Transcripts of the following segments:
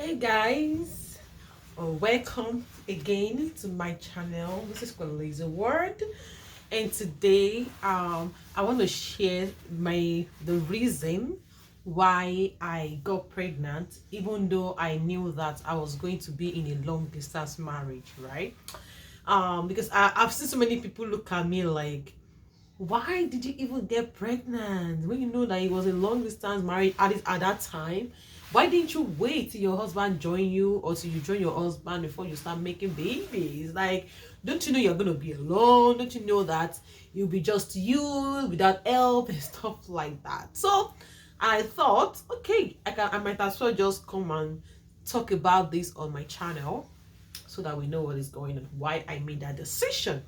Hey guys, welcome again to my channel. This is Lazy Word, and today I want to share the reason why I got pregnant, even though I knew that I was going to be in a long distance marriage, right? Because I've seen so many people look at me like, why did you even get pregnant when you know that it was a long distance marriage at that time? Why didn't you wait till your husband join you or till you join your husband before you start making babies? Like, don't you know you're gonna be alone? Don't you know that you'll be just you without help and stuff like that? So I thought, okay, I might as well just come and talk about this on my channel so that we know what is going on, why I made that decision.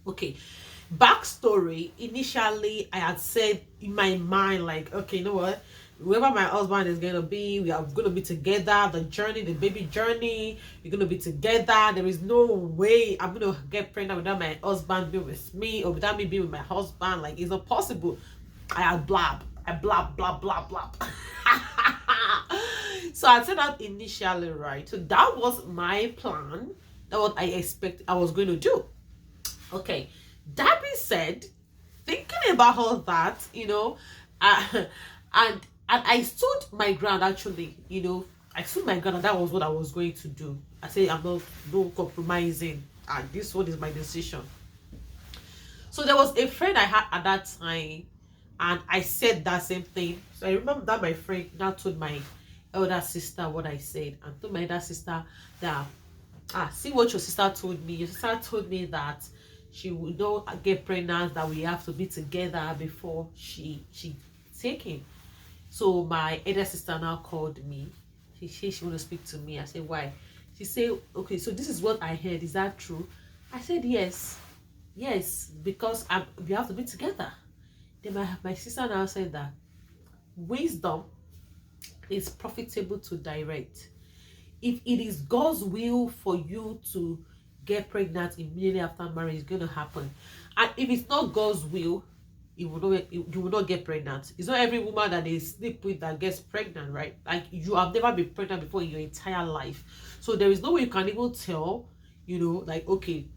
Okay, backstory. Initially I had said in my mind, like, okay, you know what, whoever my husband is gonna be, we are gonna be together. The journey, the baby journey, we're gonna be together. There is no way I'm gonna get pregnant without my husband being with me or without me being with my husband. Like, it's not possible. I blab blah blah blah. So I said that initially, right? So that was my plan. That was what I expect I was going to do. Okay, that being said, thinking about all that, and I stood my ground. Actually, I stood my ground, and that was what I was going to do. I said I'm not no compromising, and this one is my decision. So there was a friend I had at that time, and I said that same thing. So I remember that my friend now told my elder sister what I said, and told my elder sister that, see what your sister told me. Your sister told me that she would not get pregnant, that we have to be together before she take him. So my elder sister now called me. She said she want to speak to me. I said, why? She said, okay, so this is what I heard. Is that true? I said, yes, because we have to be together. Then my sister now said that wisdom is profitable to direct. If it is God's will for you to get pregnant immediately after marriage, it's going to happen. And if it's not God's will, you will not get pregnant. It's not every woman that they sleep with that gets pregnant, right? Like, you have never been pregnant before in your entire life. So there is no way you can even tell, like, okay,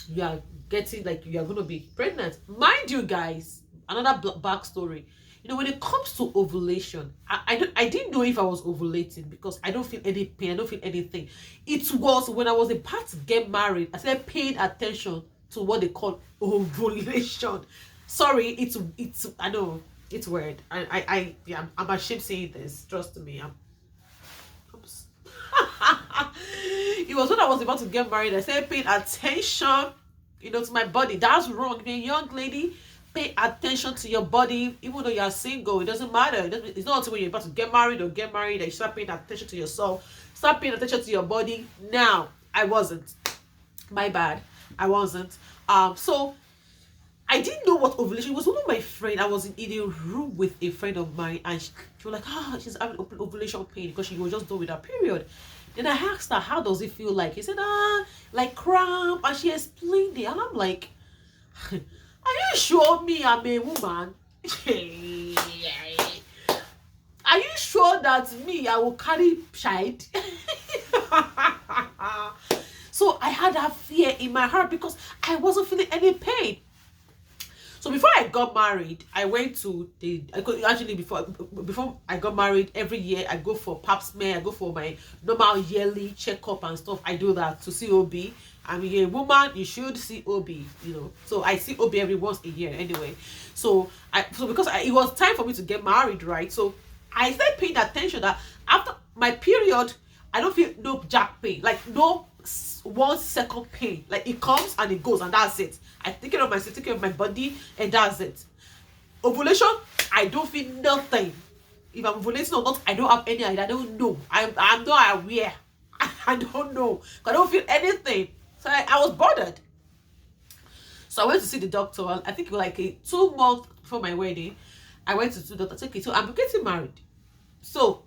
you are getting, like, you are going to be pregnant. Mind you guys, another backstory. When it comes to ovulation, I didn't know if I was ovulating because I don't feel any pain. I don't feel anything. It was when I was about to get married, I started paying attention to what they call ovulation. Sorry, it's I know it's weird. I'm ashamed saying this. Trust me. It was when I was about to get married. I started paying attention, to my body. That's wrong. Being a young lady, pay attention to your body. Even though you are single, it doesn't matter. It's not until when you're about to get married that you start paying attention to yourself. Start paying attention to your body. Now, I wasn't. My bad. I wasn't. So I didn't know what ovulation was. One of my friends, I was in a room with a friend of mine, and she was like, she's having ovulation pain because she was just done with her period. Then I asked her, how does it feel like? He said, like cramp, and she explained it, and I'm like, are you sure me I'm a woman? Are you sure that me I will carry child? So I had that fear in my heart because I wasn't feeling any pain. So before I got married, I went to before I got married, every year I go for pap smear, I go for my normal yearly checkup and stuff. I do that to see OB. I mean, a woman, you should see OB, So I see OB every once a year anyway. So because it was time for me to get married, right? So I started paying attention that after my period, I don't feel no jack pain, like no 1 second pain. Like, it comes and it goes, and that's it. I take care of myself, take care of my body, and that's it. Ovulation, I don't feel nothing. If I'm ovulating or not, I don't have any idea. I don't know. I'm not aware. I don't know. I don't feel anything. So I was bothered. So I went to see the doctor. I think like 2 months before my wedding, I went to see the doctor. Okay, so I'm getting married. So,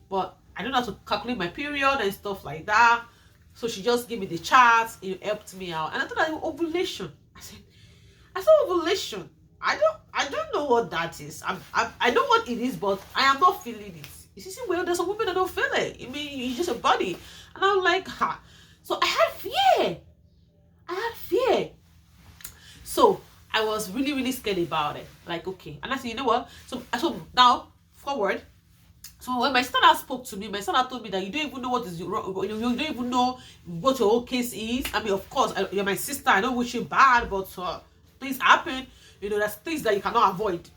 but I don't know how to calculate my period and stuff like that. So she just gave me the charts. It helped me out. And I thought that ovulation. I said ovulation. I don't know what that is. I know what it is, but I am not feeling it. You see, well, there's some women that don't feel it. I mean, it's just a body. And I'm like, ha. So I had fear. I had fear. So I was really, really scared about it. Like, okay. And I said, you know what? So now, forward. So when my stepdad spoke to me, my stepdad told me that you don't even know what is wrong. You don't even know what your whole case is. I mean, of course, you're my sister. I don't wish you bad, but things happen. You know, there's things that you cannot avoid.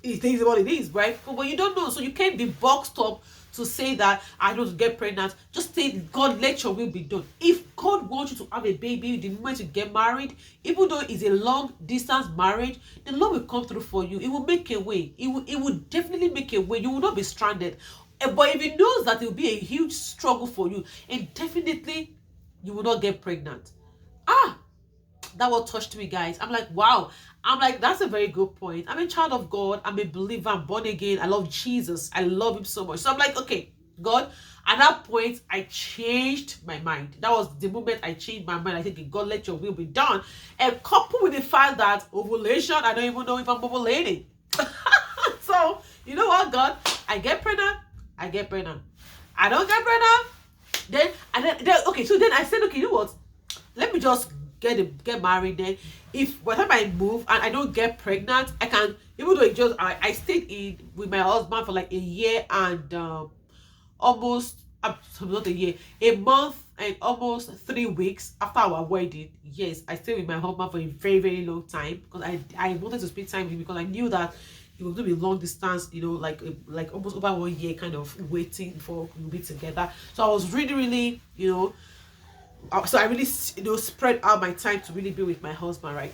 It is what it is, right? But you don't know, so you can't be boxed up to say that I don't get pregnant. Just say, God, let your will be done. If God wants you to have a baby the moment you get married, even though it's a long distance marriage, the Lord will come through for you. It will make a way. It will definitely make a way. You will not be stranded. But if He knows that it will be a huge struggle for you, and definitely you will not get pregnant. That what touched me, guys. I'm like, wow. I'm like, that's a very good point. I'm a child of God. I'm a believer. I'm born again. I love Jesus. I love Him so much. So I'm like, okay, God. At that point, I changed my mind. That was the moment I changed my mind. I think, God, let your will be done. And coupled with the fact that ovulation, I don't even know if I'm ovulating. So, you know what, God? I get pregnant. I get pregnant. I don't get pregnant. Then, okay, so then I said, okay, you know what? Let me just get married. Then if by the time I move and I don't get pregnant, I can, even though it just I stayed in with my husband for like a year and almost not a year, a month and almost 3 weeks after our wedding. Yes, I stayed with my husband for a very, very long time because I wanted to spend time with him, because I knew that it was going to be long distance, you know, like almost over 1 year kind of waiting before we'll be together. So I was really, really, you know, so I really, you know, spread out my time to really be with my husband, right?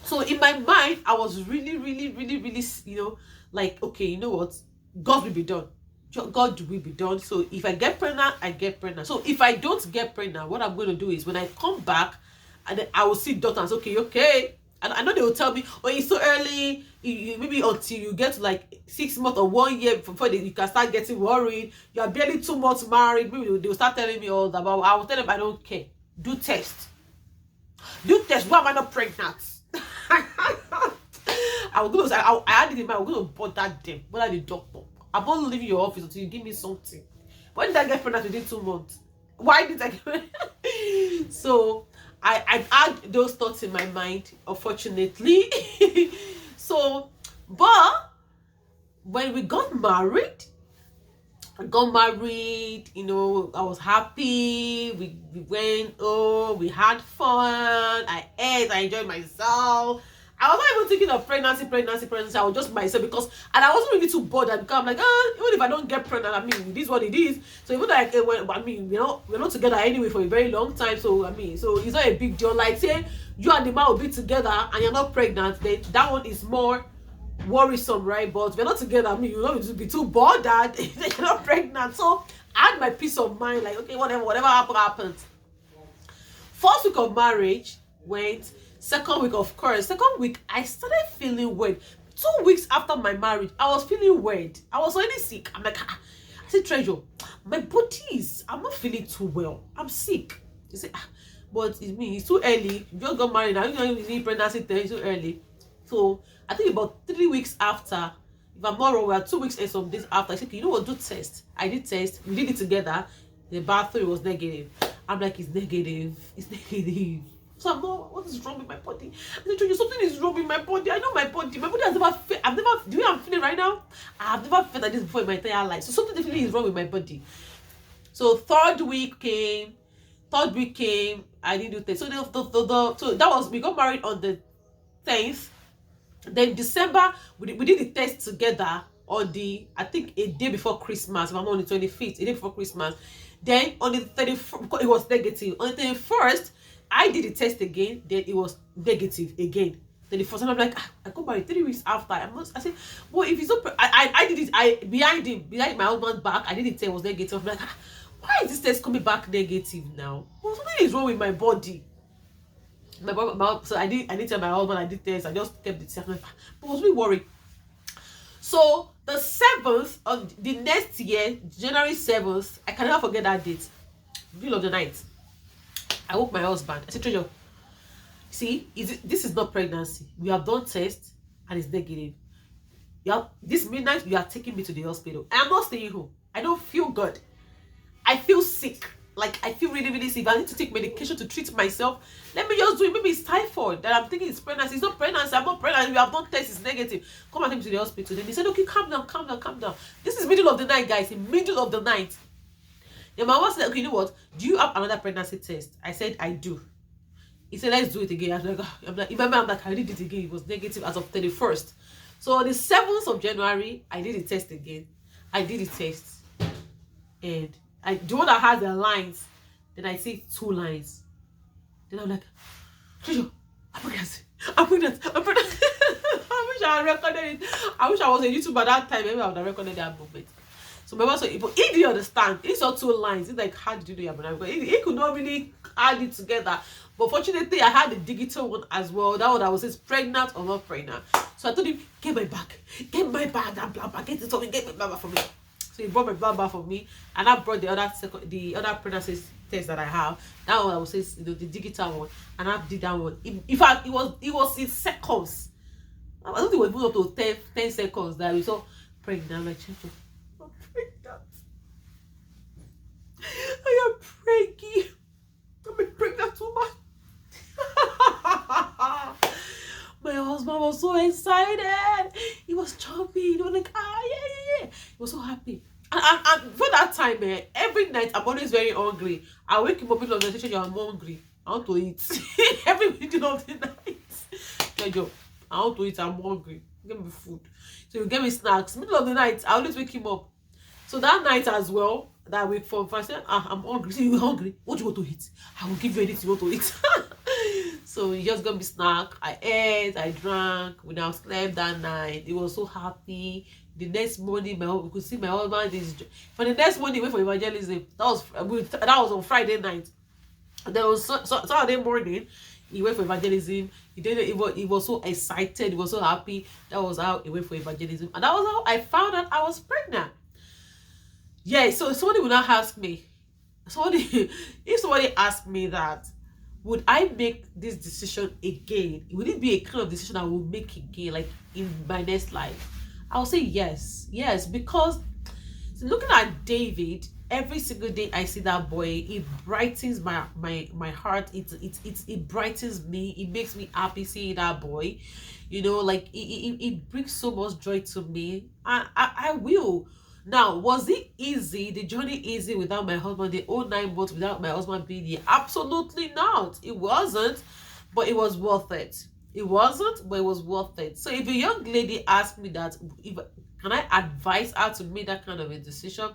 So in my mind, I was really, really, really, really, you know, like, okay, you know what? God will be done. God will be done. So if I get pregnant, I get pregnant. So if I don't get pregnant, what I'm going to do is when I come back, and then I will see doctors. Okay. And I know they will tell me, oh, it's so early. Maybe until you get to like 6 months or 1 year before you can start getting worried. You are barely 2 months married. Maybe they will start telling me all that. But I will tell them I don't care. Do test. Why am I not pregnant? I had it in mind. I'm going to bother them. Bother the doctor. I'm not leaving your office until you give me something. When did I get pregnant within 2 months? Why did I get pregnant? So I had those thoughts in my mind, unfortunately. So, but when we got married, you know, I was happy. We went, we had fun. I ate, I enjoyed myself. I was not even thinking of pregnancy. I was just myself, because, and I wasn't really too bothered, because I'm like, even if I don't get pregnant, I mean, it is what it is. So even though I mean, you know, we're not together anyway for a very long time. So I mean, so it's not a big deal. Like, say you and the man will be together and you're not pregnant, then that one is more worrisome, right? But we're not together. I mean, you don't need to be too bothered if you're not pregnant. So I had my peace of mind, like, okay, whatever happens. First week of marriage went. Second week, of course. Second week, I started feeling weird. 2 weeks after my marriage, I was feeling weird. I was already sick. I'm like, I said, Treasure, my body I'm not feeling too well. I'm sick. You say, but it's me. It's too early. You just got married. Now you need pregnancy test. It's too early. So I think about 3 weeks after, if I'm not wrong, we are 2 weeks and some days after. I said, you know what? Do test. I did test. We did it together. The bathroom was negative. I'm like, it's negative. It's negative. So I'm not, what is wrong with my body? I said, something is wrong with my body. I know my body. My body has never felt, the way I'm feeling right now, I've never felt like this before in my entire life. So something definitely is wrong with my body. So third week came, I didn't do test. So so that was, we got married on the 10th. Then December, we did the test together on the, I think a day before Christmas. If I'm on the 25th, a day before Christmas. Then on the 31st, it was negative. On the 31st, I did the test again, then it was negative again. Then the first time I'm like, I got married 3 weeks after. I said, well, if it's not, I did it, behind my husband's back, I did the test, it was negative. I'm like, why is this test coming back negative now? Well, something is wrong with my body. So I didn't tell my husband I did test. I just kept the test. But I was really worried. So the 7th of the next year, January 7th, I can never forget that date. Middle of the night, I woke my husband. I said, Treasure, see, this is not pregnancy. We have done tests and it's negative. This midnight, you are taking me to the hospital. I'm not staying home. I don't feel good. I feel sick. Like, I feel really, really sick. I need to take medication to treat myself. Let me just do it. Maybe it's typhoid that I'm thinking it's pregnancy. It's not pregnancy. I'm not pregnant. You have done tests. It's negative. Come and take me to the hospital. Then they said, okay, calm down, calm down, calm down. This is middle of the night, guys. In middle of the night. The mama said, okay, you know what? Do you have another pregnancy test? I said, I do. He said, let's do it again. I'm like, remember, I did it again. It was negative as of 31st. So on the 7th of January, I did the test again. I did the test. And the one that has the lines, then I see 2 lines. Then I'm like, I'm pregnant. I'm pregnant. I'm pregnant. I wish I had recorded it. I wish I was a YouTuber at that time. Maybe I would have recorded that moment. So remember, so he didn't understand. He saw 2 lines. He's like, how did you do your banana? He could not really add it together. But fortunately, I had the digital one as well. That one that was says pregnant or not pregnant. So I told him, get my bag. Get my bag and blah blah. Get it for me. Get my bag for me. So he brought my bag back for me, and I brought the other pregnancy test that I have. That one I was says, the digital one, and I did that one. In fact, it was in seconds. I don't think it was moved up to 10 seconds that we saw pregnant. I'm like, I'm pregnant. I am pregnant. I'm a pregnant woman. My husband was so excited. He was jumping. He was like, yeah. He was so happy. And for that time, every night I'm always very hungry. I wake him up in the night, I'm hungry. I want to eat. Every middle of the night. Jojo, I want to eat. I'm hungry. Give me food. So you give me snacks. Middle of the night, I always wake him up. So that night as well, that week for I said, I'm hungry. So you hungry? What do you want to eat? I will give you anything you want to eat. So he just got me snack. I ate, I drank. We now slept that night. He was so happy. The next morning, we could see my husband is. For the next morning, we went for evangelism. That was on Friday night. And then on Saturday morning, he went for evangelism. He was so excited. He was so happy. That was how he went for evangelism, and that was how I found out I was pregnant. Yeah. So somebody would not ask me. If somebody asked me that, would I make this decision again? Would it be a kind of decision I would make again, like in my next life? I'll say yes. Yes, because looking at David, every single day I see that boy, it brightens my heart. It brightens me. It makes me happy seeing that boy. You know, like it brings so much joy to me. I will. Now, was it easy? The journey easy without my husband? The whole 9 months without my husband being here? Absolutely not. It wasn't, but it was worth it. It wasn't, but it was worth it. So if a young lady asked me that, can I advise her to make that kind of a decision?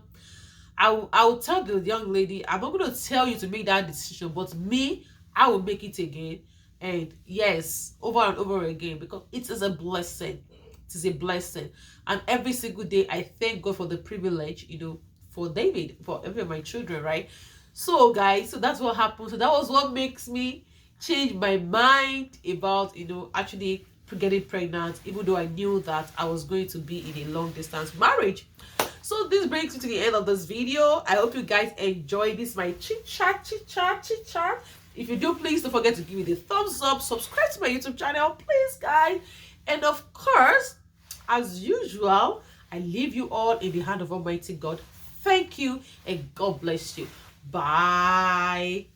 I will tell the young lady, I'm not going to tell you to make that decision, but me, I will make it again. And yes, over and over again, because it is a blessing. It is a blessing. And every single day, I thank God for the privilege, for David, for every of my children, right? So, guys, so that's what happened. So that was what makes me change my mind about, actually getting pregnant, even though I knew that I was going to be in a long distance marriage. So this brings me to the end of this video. I hope you guys enjoy this, my chit chat. If you do, please don't forget to give me the thumbs up, subscribe to my YouTube channel, please, guys. And of course, as usual, I leave you all in the hand of Almighty God. Thank you and God bless you. Bye.